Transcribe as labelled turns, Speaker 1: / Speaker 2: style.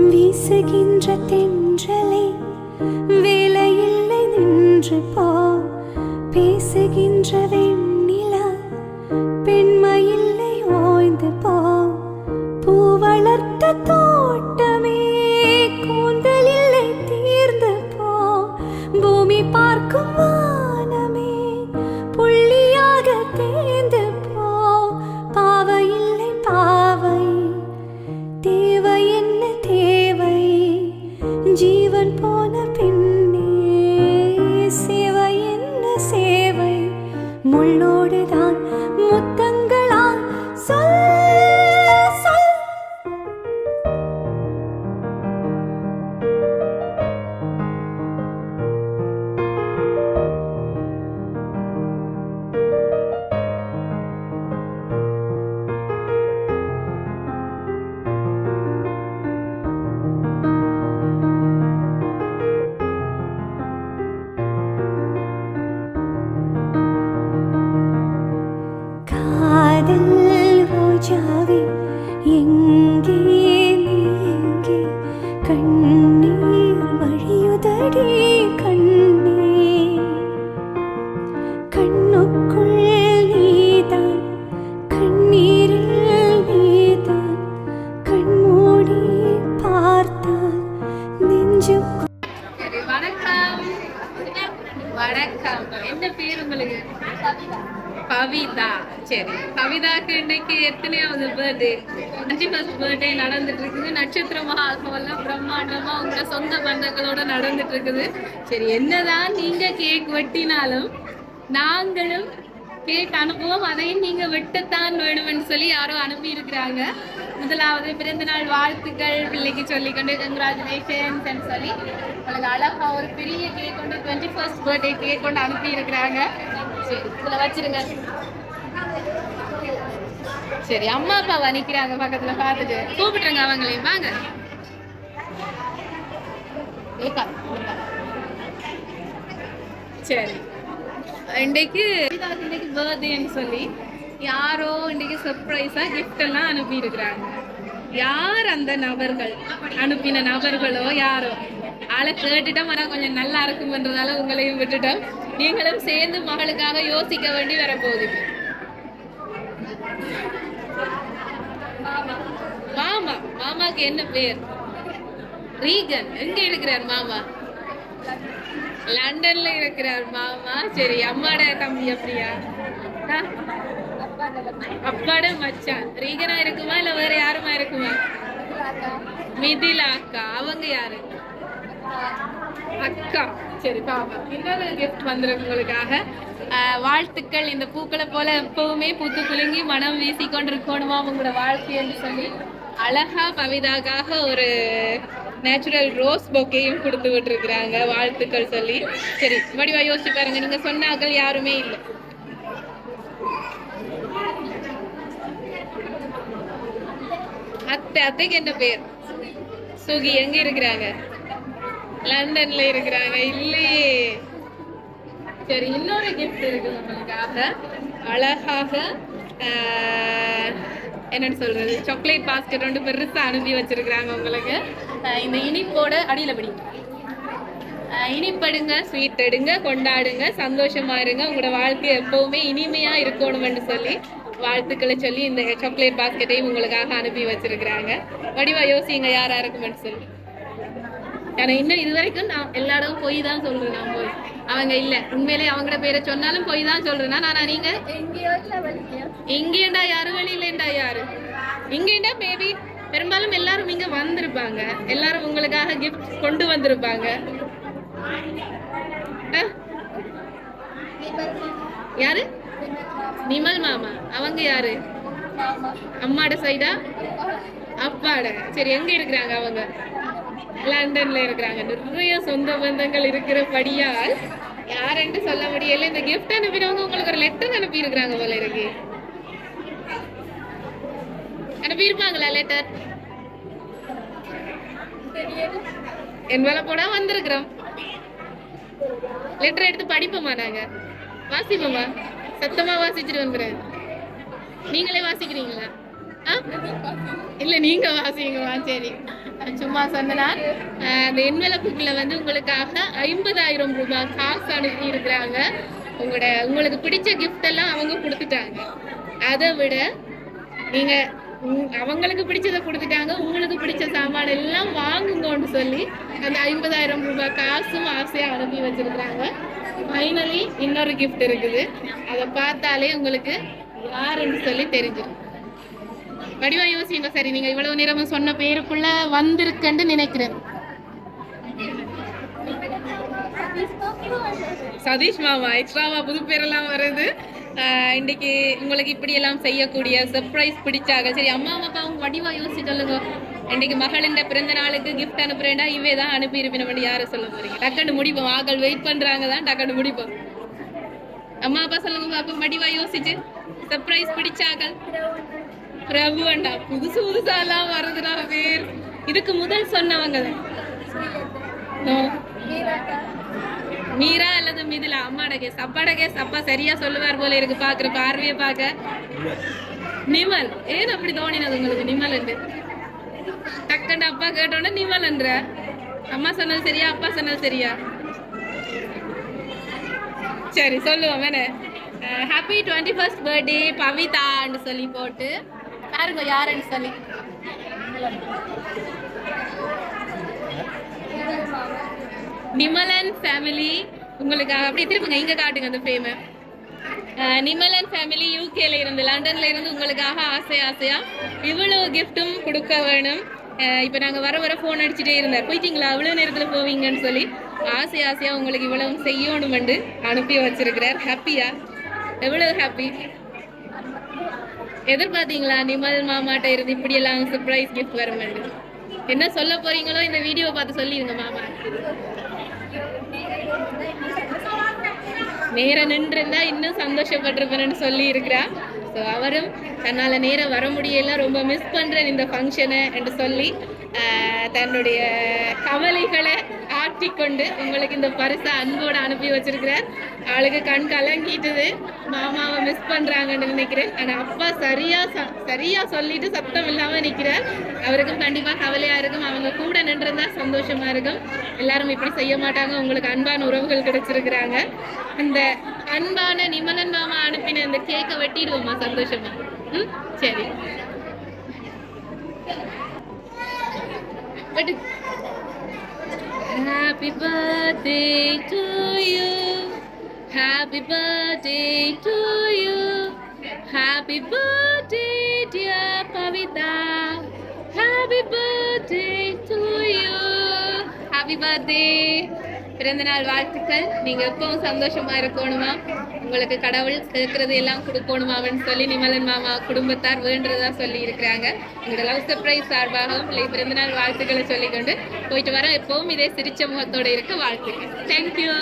Speaker 1: வீசுகின்ற தென்றலே வேலையில்லை நின்று போ, பேசுகின்ற வெண்ணிலா பெண்மையில்லை ஓய்ந்து போ, பூ வளர்த்த தோட்டமே கூந்தல் இல்லை தீர்ந்து போ, பூமி பார்க்கும் வானமே புள்ளியாக தேர்ந்து போ, பாவை இல்லை பாவை தேவை என்ன தேவை, ஜீவன் போன பின்னே சேவை என்ன சேவை, முள்ளோடுதான் முத்தங்களா சொல் சொல். காதல் ரோஜாவே எங்கே நீ எங்கே, கண்ணீர் வழியுதடி கண்ணே, கண்ணுக்குள் நீதான் கண்ணீரில் நீதான், கண்மூடி பார்த்தால் நெஞ்சு.
Speaker 2: வணக்கம். வணக்கம். என்ன பேர் உங்களுக்கு? கவிதா. சரி, கவிதாக்கு இன்னைக்கு எத்தனையாவது பர்த்டே? 51st பர்த்டே நடந்துட்டு இருக்குது. நட்சத்திர மகாத்மெல்லாம் பிரம்மாண்டமா உங்க சொந்த பந்தங்களோட நடந்துட்டு இருக்குது. சரி, என்னதான் நீங்க கேக் வெட்டினாலும் நாங்களும் கேக் அனுப்புவோம், அதையும் நீங்க வெட்டத்தான் வேணும்னு சொல்லி யாரோ அனுப்பி இருக்கிறாங்க. முதலாவது பிறந்த நாள் வாழ்த்துக்கள் பிள்ளைக்கு சொல்லிக்கொண்டு கங்க்ராச்சுலேஷன்ஸ் சொல்லி உங்களுக்கு அழகா ஒரு பெரிய கேக் கொண்டு 21st பர்த்டே கேக் கொண்டு அனுப்பி இருக்கிறாங்க. சரி, இதுல வச்சிருங்க. சரி, அம்மா அப்பாவா நிக்கிறாங்க பக்கத்துல, பார்த்துட்டு கூப்பிட்டுருங்க அவங்களையும். வாங்க. சரி, இன்னைக்கு பர்த்டேன்னு சொல்லி யாரோ இன்னைக்கு சர்ப்ரைஸா கிஃப்ட் எல்லாம் அனுப்பி இருக்கிறாங்க. யார் அந்த நபர்கள்? அனுப்பின நபர்களோ யாரோ ஆளை கேட்டுட்டோம். ஆனா கொஞ்சம் நல்லா இருக்கும்ன்றதால உங்களையும் விட்டுட்டோம். நீங்களும் சேர்ந்து மகளுக்காக யோசிக்க வேண்டி வரப்போகுது. மாமா. மாமாக்கு என்ன பேர்? ரீகன். எங்க இருக்கிறார் மாமா? லண்டன்ல இருக்கிறார் மாமா. சரி, அம்மாட தம்பி அப்படியா? அப்பாட மச்சான். ரீகனா இருக்குமா இல்ல வேற யாருமா இருக்குமா? மிதிலா அக்கா. அவங்க யாரு? அக்கா. சரி, பாப்பா. இன்னொரு கிஃப்ட் வந்திருக்கு உங்களுக்காக. வாழ்த்துக்கள். இந்த பூக்களை போல எப்பவுமே பூத்து குலுங்கி மனம் வீசி கொண்டிருக்கணுமா உங்களோட வாழ்க்கைன்னு சொல்லி அழகா கவிதாக்காக ஒரு நேச்சுரல் ரோஸ் பொக்கையும் கொடுத்து விட்டுருக்குறாங்க. வாழ்த்துக்கள் சொல்லி. சரி, வடிவா யோசிச்சு பாருங்க. நீங்க சொன்னாக்கள் யாருமே இல்லை. அத்தைக்கு என்ன பேர்? சுகி. எங்க இருக்கிறாங்க? லண்டன்ல இருக்கிறாங்க. இல்லையே. சரி, இன்னொரு கிஃப்ட் இருக்கு உங்களுக்காக. அழகாக என்னன்னு சொல்றது, சாக்லேட் பாஸ்கெட் வந்து பெருசா அனுப்பி வச்சிருக்கிறாங்க உங்களுக்கு. இந்த இனிப்போட அடியில படி இனிப்படுங்க, ஸ்வீட் எடுங்க, கொண்டாடுங்க, சந்தோஷமா இருங்க, உங்களோட வாழ்க்கை எப்பவுமே இனிமையா இருக்கணும்னு சொல்லி வாழ்த்துக்களை சொல்லி இந்த சாக்லேட் பாஸ்கெட்டையும் உங்களுக்காக அனுப்பி வச்சிருக்கிறாங்க. வடிவா யோசிங்க யாரா இருக்குமென்னு சொல்லி. ஆனா இன்னும் இது வரைக்கும் நான் எல்லா இடமும் போய் தான் சொல்றேன். நான் போய் அவங்க இல்ல, உண்மையிலே அவங்களோட பேரை சொன்னாலும் போய் தான் சொல்றேன். ஆனா நீங்க இங்கேண்டா யாரு, வெளியிலேண்டா யாரு? இங்கேண்டா மேபி பெரும்பாலும் எல்லாரும் இங்க வந்திருப்பாங்க. எல்லாரும் உங்களுக்காக கிஃப்ட் கொண்டு வந்திருப்பாங்க. யாரு? நிமல் மாமா. அவங்க யாரு? அம்மாட சைடா? அப்பாட. சரி, எங்க இருக்கிறாங்க அவங்க? லண்டன்ல இருக்கிறாங்க. நிறைய சொந்த பந்தங்கள் இருக்கிறபடியால் யாருன்னு சொல்ல முடியல. இந்த கிஃப்ட் அனுப்பினவங்க உங்களுக்கு ஒரு லெட்டர் அனுப்பி இருக்கிறாங்க போல இருக்கு. அனுப்பி இருப்பாங்களா லெட்டர்? என் வேலை போனா வந்திருக்கிறோம். லெட்டர் எடுத்து படிப்போமா? நாங்க வாசிப்போமா? சத்தமா வாசிச்சுட்டு வந்துடுறேன். நீங்களே வாசிக்கிறீங்களா? இல்ல, நீங்க வாசிங்கம்மா. சரி, சும்மா சொன்னா அந்த என்வெலப்புக்குள்ள வந்து உங்களுக்காக 50,000 ரூபாய் காசு அனுப்பி இருக்கிறாங்க. உங்களுக்கு பிடிச்ச கிஃப்ட் எல்லாம் அவங்க கொடுத்துட்டாங்க. அதை விட நீங்க அவங்களுக்கு பிடிச்சதை கொடுத்துட்டாங்க, உங்களுக்கு பிடிச்ச சாமான் எல்லாம் வாங்குங்கன்னு சொல்லி அந்த 50,000 ரூபாய் காசும் ஆசையா அனுப்பி வச்சிருக்கிறாங்க. ஃபைனலி இன்னொரு கிஃப்ட் இருக்குது, அதை பார்த்தாலே உங்களுக்கு யாருன்னு சொல்லி தெரிஞ்சிடும். வடிவா யோசிங்க. சரி, நீங்க இவ்வளவு நேரமும் சொன்ன பேருக்குள்ள வந்திருக்குன்னு நினைக்கிறேன். சதீஷ் மாமா. எக்ஸ்ட்ராவா புது பேரெல்லாம் வருது. இன்னைக்கு உங்களுக்கு இப்படி எல்லாம் செய்யக்கூடிய சர்ப்ரைஸ் பிடிச்சாக. சரி, அம்மா அப்பா அவங்க வடிவா யோசிச்சு சொல்லுங்க. இன்னைக்கு மகளின் பிறந்த நாளுக்கு கிஃப்ட் அனுப்புறேன்டா இவே தான் அனுப்பி இருப்பின யார சொல்ல போறீங்க? டக்குன்னு முடிப்போம். ஆக்கள் வெயிட் பண்றாங்க தான், டக்குன்னு முடிப்போம். அம்மா அப்பா சொல்லுங்க பாப்பா, வடிவா யோசிச்சு. சர்ப்ரைஸ் பிடிச்சாக்கள் பிரபு அண்டா. புதுசு புதுசா எல்லாம் வருதுடா பேர். இதுக்கு முதல் சொன்னவங்க மீரா அல்லது மிதிலா. அம்மாட கேஸ், அப்பாட கேஸ். அப்பா சரியா சொல்லுவார் போல இருக்கு பாக்குற பார்வையை பார்க்க. நிமல். ஏன் அப்படி தோணினது உங்களுக்கு நிமல் என்று? டக்குன்னு அப்பா கேட்டோன்னா நிமல் என்ற. அம்மா சொன்னது சரியா, அப்பா சொன்னது சரியா? சரி சொல்லுவோம் வேணே. ஹாப்பி 21st பர்த்டே பவிதான்னு சொல்லி போட்டு பாருங்க யாருன்னு சொல்லி. நிமலன் ஃபேமிலி உங்களுக்காக. அப்படி திருப்புங்க, இங்க காட்டுங்க அந்த ஃபேமை. நிமலன் ஃபேமிலி யூகேல இருந்து, லண்டன்ல இருந்து உங்களுக்காக ஆசையா இவ்வளவு கிஃப்டும் கொடுக்க வேணும். இப்போ நாங்கள் வர ஃபோன் அடிச்சுட்டே இருந்தார், போயிட்டீங்களா அவ்வளோ நேரத்தில் போவீங்கன்னு சொல்லி ஆசையா உங்களுக்கு இவ்வளவு செய்யணுமெண்டு அனுப்பி வச்சிருக்கிறார். ஹாப்பியா? எவ்வளவு ஹாப்பி? எதிர்பார்த்தீங்களா நிமல் மாமாட்ட இருந்து இப்படி எல்லாம் சர்ப்ரைஸ் கிஃப்ட் வருமெண்டு? என்ன சொல்ல போறீங்களோ இந்த வீடியோ பார்த்து சொல்லிடுங்க மாமா. நேரம் நின்றுருந்தா இன்னும் சந்தோஷப்பட்டிருப்பேன்னு சொல்லி இருக்கிறா. ஸோ அவரும் தன்னால் நேரம் வர முடியல, ரொம்ப மிஸ் பண்ணுறேன் இந்த ஃபங்க்ஷனை என்று சொல்லி தன்னுடைய கவலைகளை ஆற்றிக்கொண்டு உங்களுக்கு இந்த பரிசை அன்போடு அனுப்பி வச்சிருக்கிறார். அவளுக்கு கண் கலங்கிட்டுது, மாமாவை மிஸ் பண்ணுறாங்கன்னு நினைக்கிறேன். ஆனால் அப்பா சரியா சொல்லிட்டு சத்தம் இல்லாமல் நிற்கிறார். அவருக்கும் கண்டிப்பாக கவலையாக இருக்கும். அவங்க கூட நின்றுருந்தா சந்தோஷமா இருக்கும். எல்லாரும் இப்படி செய்ய மாட்டாங்க. உங்களுக்கு அன்பான உறவுகள் கிடைச்சிருக்கிறாங்க. அந்த அன்பான நிமலன் மாமா அனுப்பின இந்த கேக்கை வெட்டிடுவோமா சந்தோஷமா? சரி. Happy birthday to you. Happy birthday to you. Happy birthday dear Pavita. Happy birthday to you. Happy birthday. பிறந்தநாள் வாழ்த்துக்கள். நீங்கள் எப்பவும் சந்தோஷமா இருக்கணுமா, உங்களுக்கு கடவுள் கேட்கறது எல்லாம் கொடுக்கணுமான்னு சொல்லி நிமலன் மாமா குடும்பத்தார் வேண்டுறதா சொல்லி இருக்கிறாங்க. உங்களோட லவ் சர்ப்ரைஸ் சார்பாகவும் பிறந்தநாள் வாழ்த்துக்களை சொல்லிக்கொண்டு போயிட்டு வர எப்பவும் இதே சிரிச்ச முகத்தோடு இருக்க வாழ்த்துக்கள். தேங்க்யூ.